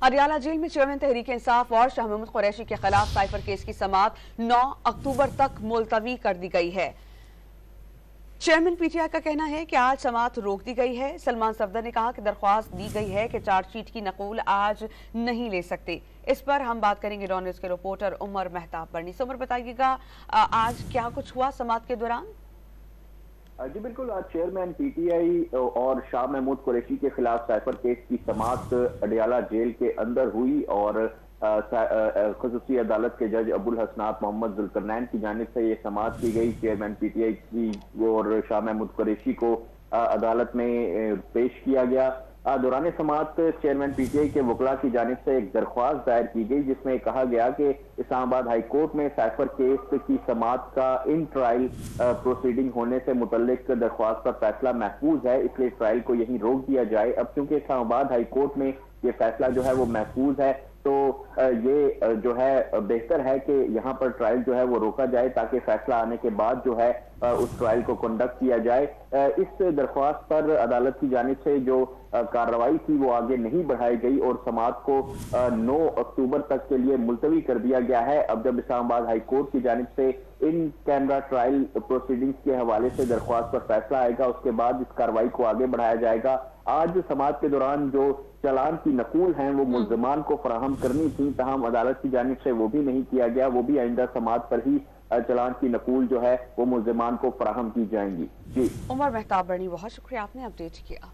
Adiala jail में chairman Tehreek Insaf और शाह महमूद कुरैशी के खिलाफ साइफर केस की समाअत 9 अक्टूबर तक मुलतवी कर दी गई है। चेयरमैन पीटीआई का कहना है कि आज समाअत रोक दी गई है। सलमान सफदर ने कहा कि दरख्वास्त दी गई है कि चार्जशीट की नकूल आज नहीं ले सकते। इस पर हम बात करेंगे डॉन न्यूज़ के रिपोर्टर उमर मेहताब बरनी से। उमर, बताइएगा आज क्या कुछ हुआ समाअत के दौरान? जी बिल्कुल, आज चेयरमैन पीटीआई और शाह महमूद कुरैशी के खिलाफ साइफर केस की समाअत अडियाला जेल के अंदर हुई और खसूसी अदालत के जज अबुल हसनात मोहम्मद जुल्करनैन की जानिब से ये समाअत की गई। चेयरमैन पीटीआई की और शाह महमूद कुरैशी को अदालत में पेश किया गया। दौरान समाअत चेयरमैन पीटीआई के वकला की जानिब से एक दरख्वास्त दायर की गई जिसमें कहा गया कि इस्लामाबाद हाई कोर्ट में साइफर केस की समाअत का इन ट्रायल प्रोसीडिंग होने से मुतल्लिक दरख्वास्त का फैसला महफूज है, इसलिए ट्रायल को यहीं रोक दिया जाए। अब क्योंकि इस्लामाबाद हाई कोर्ट में ये फैसला जो है वो महफूज है तो ये जो है बेहतर है कि यहाँ पर ट्रायल जो है वो रोका जाए ताकि फैसला आने के बाद जो है उस ट्रायल को कंडक्ट किया जाए। इस दरख्वास्त पर अदालत की जानिब से जो कार्रवाई थी वो आगे नहीं बढ़ाई गई और समाअत को 9 अक्टूबर तक के लिए मुलतवी कर दिया गया है। अब जब इस्लामाबाद हाई कोर्ट की जानिब से इन कैमरा ट्रायल प्रोसीडिंग्स के हवाले से दरख्वास्त पर फैसला आएगा उसके बाद इस कार्रवाई को आगे बढ़ाया जाएगा। आज समाअत के दौरान जो चालान की नकूल हैं वो मुल्ज़मान को फराहम करनी थी, तहम अदालत की जानिब से वो भी नहीं किया गया। वो भी आइंदा समाअत पर ही चालान की नकूल जो है वो मुल्ज़मान को फराहम की जाएंगी। जी उमर मेहताब बरनी, बहुत शुक्रिया, आपने अपडेट किया।